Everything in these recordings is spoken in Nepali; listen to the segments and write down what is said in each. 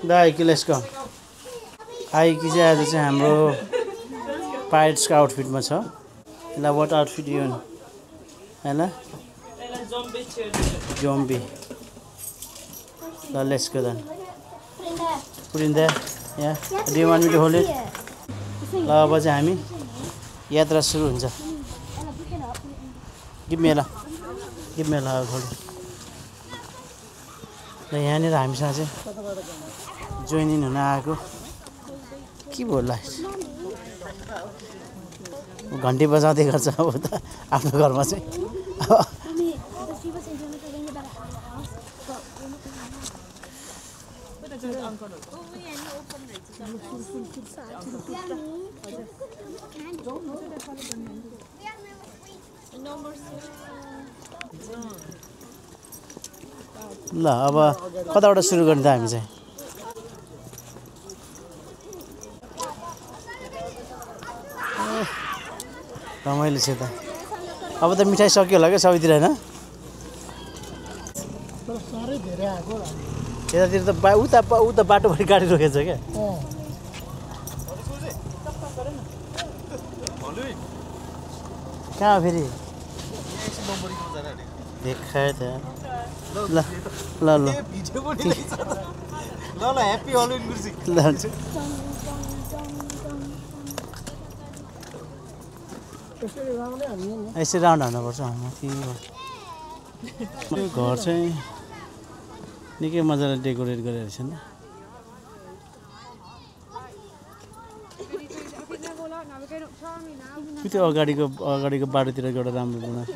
दाइकी लेट्स गो आइकी चाहिँ आज चाहिँ हाम्रो पाइरेट्सको आउटफिटमा छ ल वाट आउटफिट यु हैन जोम्बी ल let's go then put in there yeah do you want me to hold it ल अब चाहिँ हामी यात्रा सुरु हुन्छ गिभ मी होल्ड ल यहाँनिर हामीसँग चाहिँ जोइन इन हुन आएको के भयो लाइट घन्टी बजाउँदै गर्छ अब त आफ्नो घरमा चाहिँ ल अब कताबाट सुरु गर्ने त हामी चाहिँ रमाइलो छ त अब त मिठाई सक्यो होला क्या सबैतिर होइन यतातिर त उता बाटोभरि गाडी रोकेको छ क्या कहाँ फेरि देखायो त ल ल ल ह्याप्पी हलोविन गुरुजी ल यसरी राउन्ड हान्नुपर्छ माथि घर चाहिँ निकै मजाले डेकोरेट गरेर रहेछ नि त्यो अगाडिको बाटोतिर एउटा राम्रो बनाएको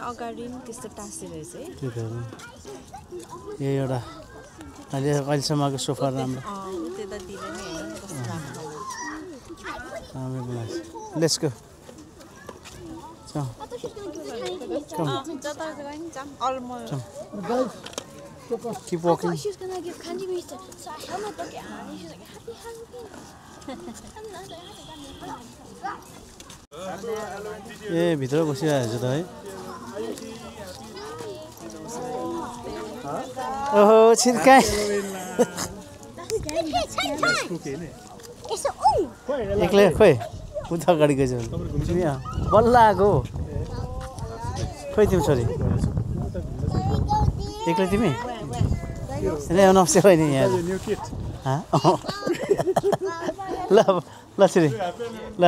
अगाडि त्यस्तो टाँसी रहेछ है यो एउटा अहिलेसम्मको सोफा राम्रो let's go Keep walking. She was gonna give candy me so I held my bucket out and she was like happy. ए भित्र बसिरहेको छ त है ओहो छिर्काई एक्लै खोइ उता अगाडि गएछ बल्ल आएको खोइ तिमी छोरी एक्लै तिमी नमस्ते बहिनी यहाँ ल ल छिरी ल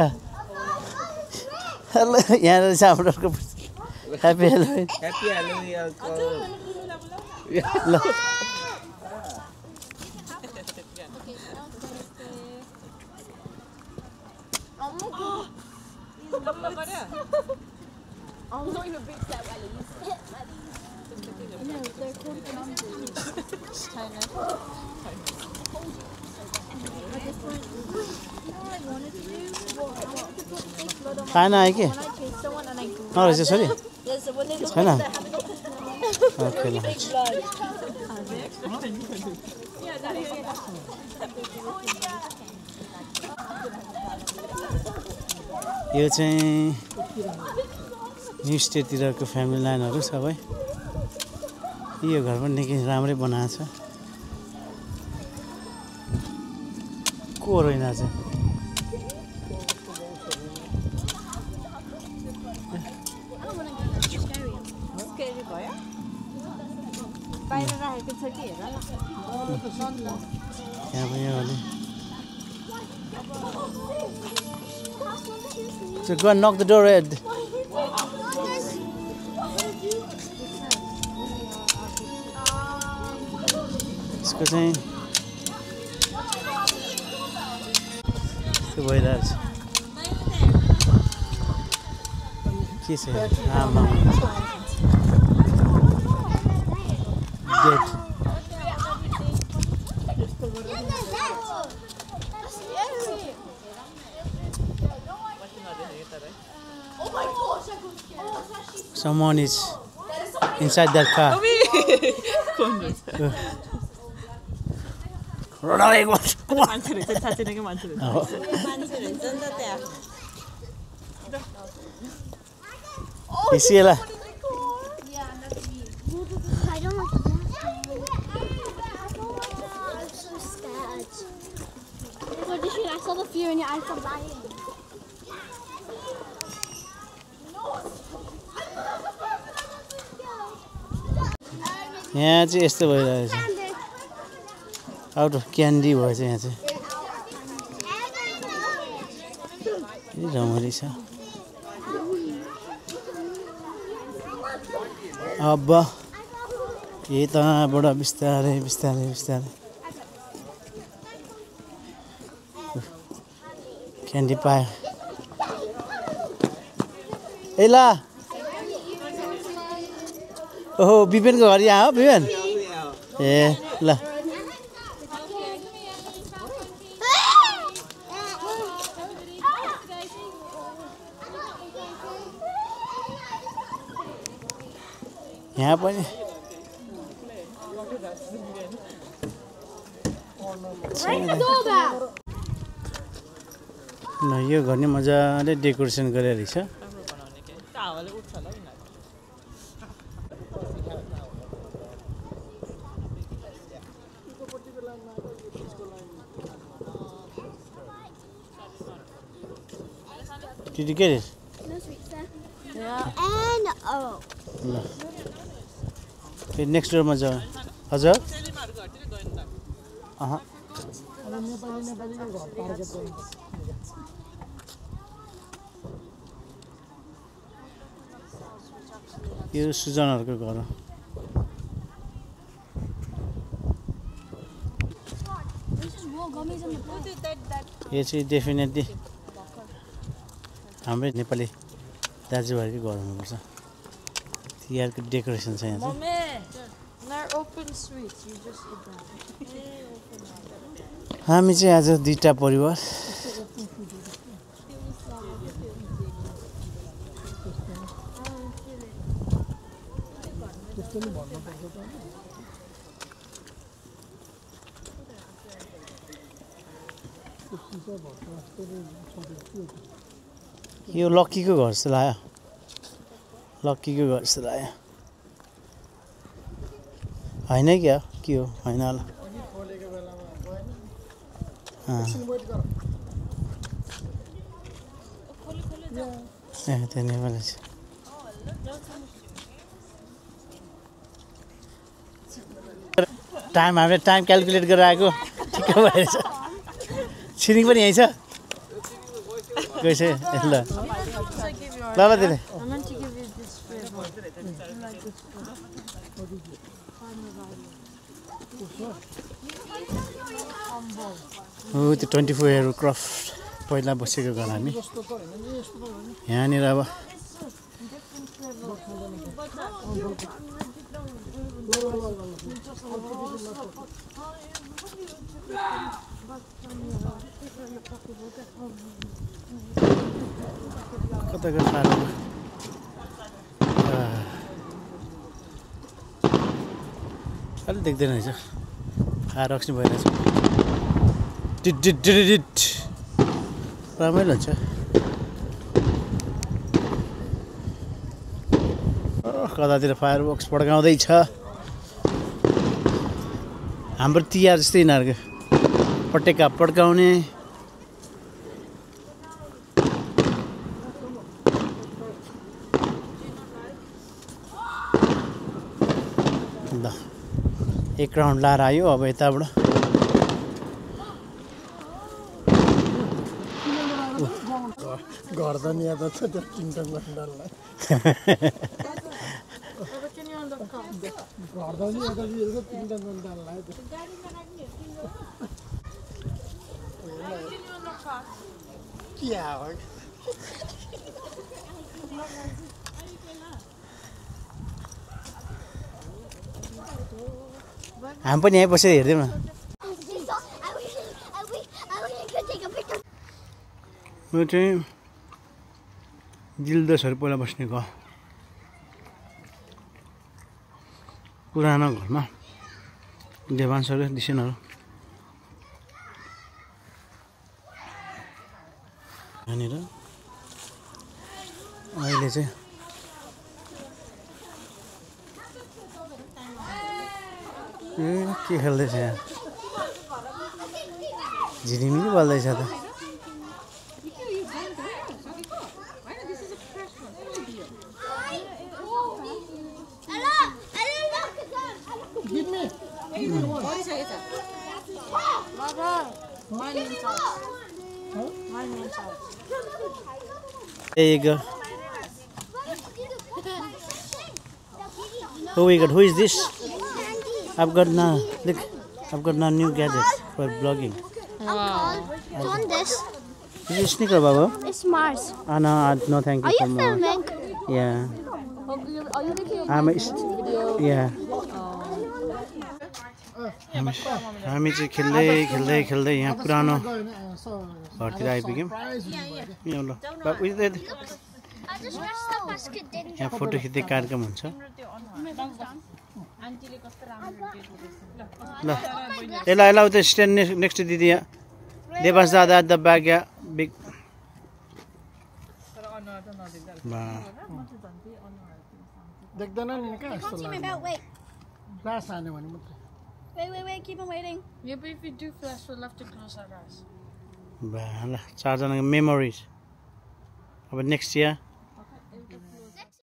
यहाँ रहेछ हाम्रो ह्याप्पी हेलोविन ल खाना आयो कि नरहेछ छोरी छैन ओके ल यो चाहिँ न्यु स्टेटतिरको फ्यामिली लाइनहरू सबै यो घर पनि निकै राम्रै बनाएको छ को रहेन चाहिँ यहाँ पनि हो So go and knock the door, Ed. यसको चाहिँ त्यो भइरहेको छ के छ आमा date Someone is inside that car. Isiela. I don't like I'm so sad. What did you? I saw the fear in your eyes. I'm lying. यहाँ चाहिँ यस्तो भइरहेछ आउट अफ क्यान्डी भएछ यहाँ चाहिँ रमाइलो छ अब यताबाट बिस्तारै बिस्तारै बिस्तारै क्यान्डी पायो ए ल ओहो विपिनको घर यहाँ हो विपिन ए ल यहाँ पनि ल यो घर नि मजाले डेकोरेसन गरेर रहेछ Did you get it? No sweets there. Yeah. And oh. ल फेरि नेक्स्ट डोरमा जाऊ हजुर यो सुजनहरूको घर हो यो चाहिँ डेफिनेटली हाम्रै नेपाली दाजुभाइकै घर हुनुपर्छ तिहारको डेकोरेसन छ यहाँ चाहिँ हामी चाहिँ आज दुईटा परिवार यो लक्कीको घर जस्तो लाग्यो लक्कीको घर जस्तो लाग्यो होइन क्या के हो होइन होला ए त्यो नेपाली छ टाइम हामीले टाइम क्यालकुलेट गरेर आएको ठिक्क भएछ छिरिङ पनि यहीँ छ गएछ ल ल ल त्यसले हो त्यो 24 एयरक्राफ्ट पहिला बसेको घर हामी यहाँनिर अब कता कता अलि देख्दैन रहेछ फायर रक्स नि भइरहेछ डिट रमाइलो हुन्छ कतातिर फायर वर्क्स पड्काउँदैछ हाम्रो तिहार जस्तै यिनीहरूको पटेका पड्काउने ल एक राउन्ड लाएर आयो अब यताबाट घर त नि यहाँ त छ त्यो किन्टन डरलाई घर त नि यहाँ त किन्टन डरलाई क्या हो हामी पनि यहीँ बसेर हेर्दैनौँ न यो चाहिँ जिल्दसहरू पहिला बस्ने घर पुरानो घरमा देवांशहरू दिसेनहरू यहाँनिर अहिले चाहिँ के खेल्दैछ यहाँ झिलिमिली बल्दैछ त There you go. Oh my god, who is this? I've got now new gadget for vlogging. Uncle, on this. Is it sneaker, Baba? It's Mars. No, thank you Are for you more. filming? Yeah. Are you making a video? Yeah. हामी चाहिँ खेल्दै यहाँ पुरानो घरतिर आइपुग्यौँ ल यहाँ फोटो खिच्दै कार्यक्रम हुन्छ ल यसलाई उता स्ट्यान्ड नेक्स्ट दिदी यहाँ देवास दादा द ब्याग या बिग देख्दैन नि कहाँ यस्तो लाग्यो फ्ल्यास हान्यो भने मात्रै Wait, keep on waiting. Yeah, but if we do flash, we'll have to close our eyes. ल 4 जनाको मेमोरिज अब नेक्स्ट इयर